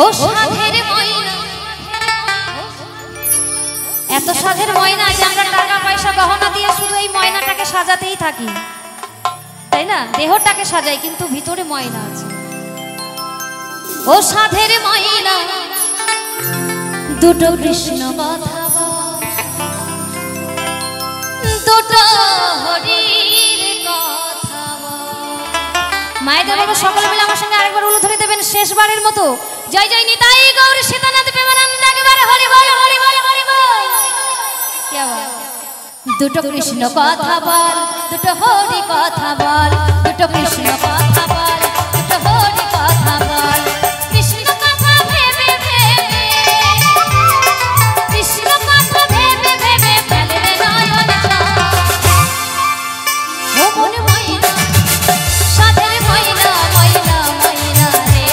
ও সাধের ময়না, এত সাধের ময়না যে আমরা টাকা পয়সা গহনা দিয়ে শুধু এই ময়নাটাকে সাজাতেই থাকি, তাই না? দেহটাকে সাজাই কিন্তু ভিতরে ময়না আছে। ও সাধের ময়না দুটো কৃষ্ণ কথা বল, দুটো হরির কথা বল। মায়েদের বলবো সকলে মিলে আমার সঙ্গে আরেকবার উলু ধরে দেবেন শেষবারের মতো। জয় জয় নিতাই গৌর সীতানাথ প্রেমানন্দ, একবার হরি বল হরি বল হরি বল। কে বল? দুটো কৃষ্ণ কথা বল, দুটো হরি কথা বল, দুটো কৃষ্ণ কথা বল, দুটো হরি কথা বল। কৃষ্ণ কথা ভেবে ভেবে, কৃষ্ণ কথা ভেবে ভেবে ফেলে রে নয়ন জল। ও মন ময়না, সাধের ময়না, ময়না ময়না রে।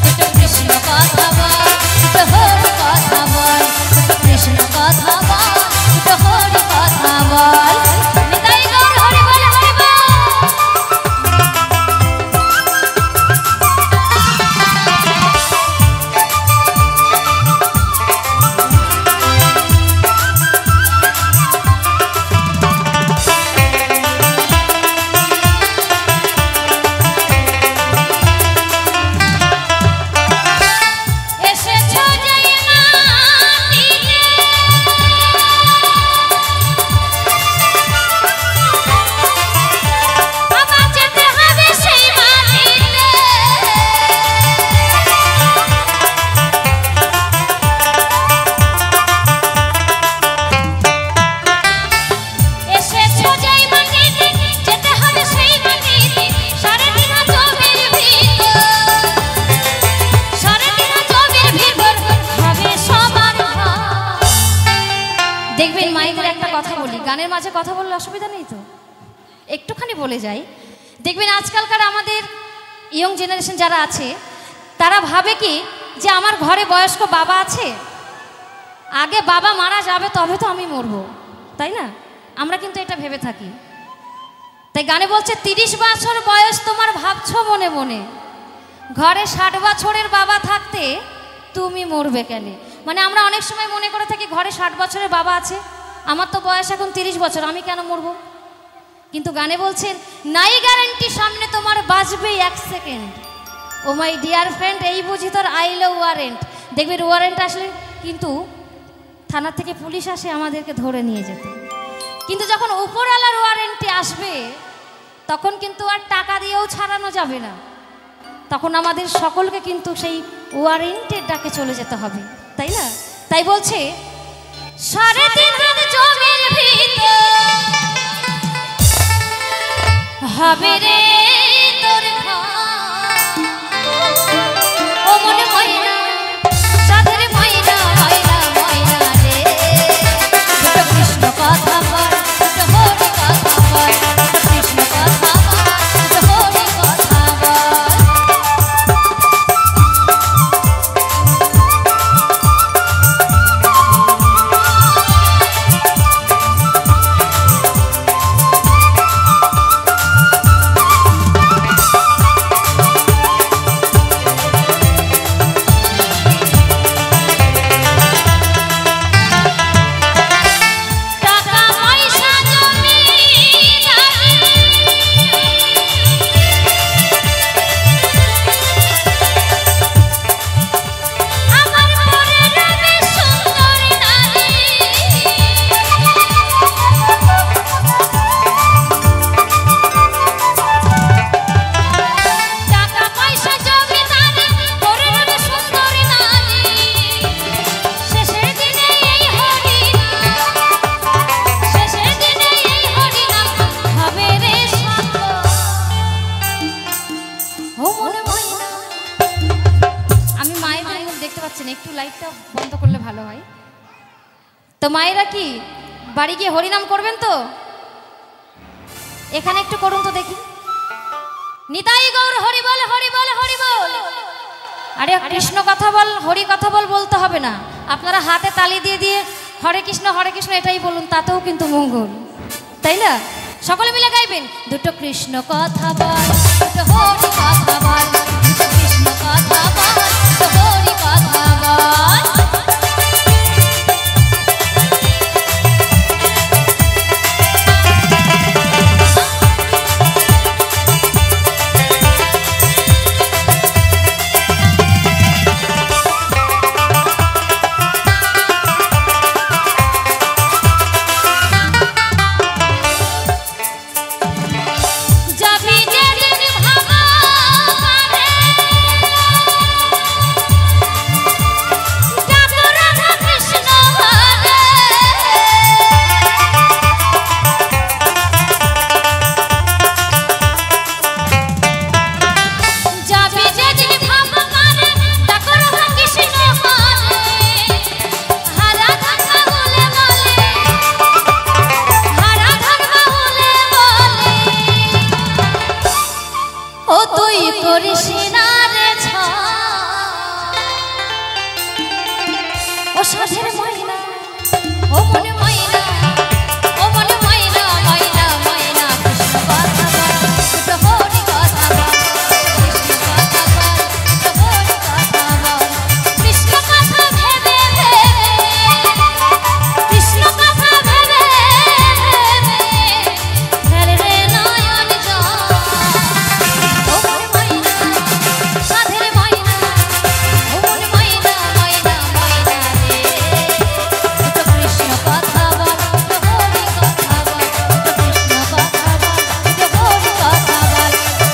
দুটো কৃষ্ণ কথা বল, দুটো হরি কথা বল, দুটো কৃষ্ণ কথা বল, দুটো হরি কথা বল। নিতাই গৌর হরি বল হরি বল। এসেছো যেই মাটিতে, আবার যেতে হবে সেই মাটিতে। এসেছো যেই মাটিতে, যেতে হবে সেই মাটিতে। সাড়ে তিন জমির ভিতর, সাড়ে তিন জমির ভিতর হবে সবার ঘর। দেখবেন মায়েদের একটা কথা বলি, গানের মাঝে কথা বললে অসুবিধা নেই তো, একটুখানি বলে যাই। দেখবেন আজকালকার আমাদের ইয়ং জেনারেশন যারা আছে তারা ভাবে কি যে আমার ঘরে বয়স্ক বাবা আছে, আগে বাবা মারা যাবে তবে তো আমি মরবো, তাই না? আমরা কিন্তু এটা ভেবে থাকি। তাই গানে বলছে 30 বছর বয়স তোমার ভাবছো মনে মনে, ঘরে 60 বছরের বাবা থাকতে তুমি মরবে কেন? মানে আমরা অনেক সময় মনে করে থাকি ঘরে 60 বছরের বাবা আছে, আমার তো বয়স এখন 30 বছর, আমি কেন মরবো? কিন্তু গানে বলছেন নাই গ্যারান্টি সামনে তোমার বাঁচবে 1 second. Oh my dear friend, এই বুঝি তোর আইলো ওয়ারেন্ট। দেখবেন ওয়ারেন্ট আসলে কিন্তু থানা থেকে পুলিশ আসে আমাদেরকে ধরে নিয়ে যেতে, কিন্তু যখন উপরওয়ালার ওয়ারেন্টি আসবে তখন কিন্তু আর টাকা দিয়েও ছাড়ানো যাবে না, তখন আমাদের সকলকে কিন্তু সেই ওয়ারেন্টের ডাকে চলে যেতে হবে, তাই না? তাই বলছে সাড়ে তিন হাত জমির ভিতর হবে রে তোর ঘর। ও মনে ময়না, সাধের ময়না, ময়না ময়না রে। দুটো কৃষ্ণ কথা বল, দুটো হরি কথা বল, দুটো কৃষ্ণ কথা বল, দুটো হরি কথা বল। একটু লাইটটা বন্ধ করলে ভালো হয়। তো মায়েরা কি বাড়ি গিয়ে হরিনাম করবেন তো? এখানে একটু করুন তো দেখি। নিতাই গৌর হরি বল হরি বল হরি বল। আরে কৃষ্ণ কথা বল হরি কথা বল বলতে হবে না, আপনারা হাতে তালি দিয়ে দিয়ে হরে কৃষ্ণ এটাই বলুন, তাতেও কিন্তু মঙ্গল, তাই না? সকলে মিলে গাইবেন দুটো কৃষ্ণ কথা বল, দুটো হরি কথা বল, দুটো কৃষ্ণ কথা বল। করিস না রে ও সাধের ময়না ও মনে ময়না ও মনে ময়না ময়না ময়না কৃষ্ণ কথা বল দুটো হরি কথা বল কৃষ্ণ কথা বল দুটো হরি কথা বল কৃষ্ণ কথা ভেবে ভেবে কৃষ্ণ কথা ভেবে ভেবে ফেলে রে নয়ন জল ও মনে ময়না সাধের ময়না ও মনে ময়না ময়না ময়না রে দুটো কৃষ্ণ কথা বল দুটো হরি কথা বল দুটো কৃষ্ণ কথা বল দুটো হরি কথা বল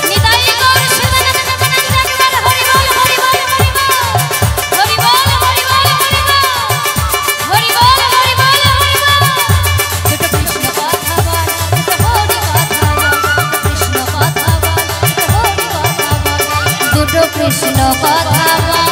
নিতাই গৌর শিবানন্দ জগন্নাথ একবার হরি বল হরি বল হরি বল হরি বল হরি বল হরি বল হরি বল হরি বল হরি বল দুটো কৃষ্ণ কথা বল দুটো হরি কথা বল দুটো কৃষ্ণ কথা বল দুটো হরি কথা বল দুটো কৃষ্ণ কথা বল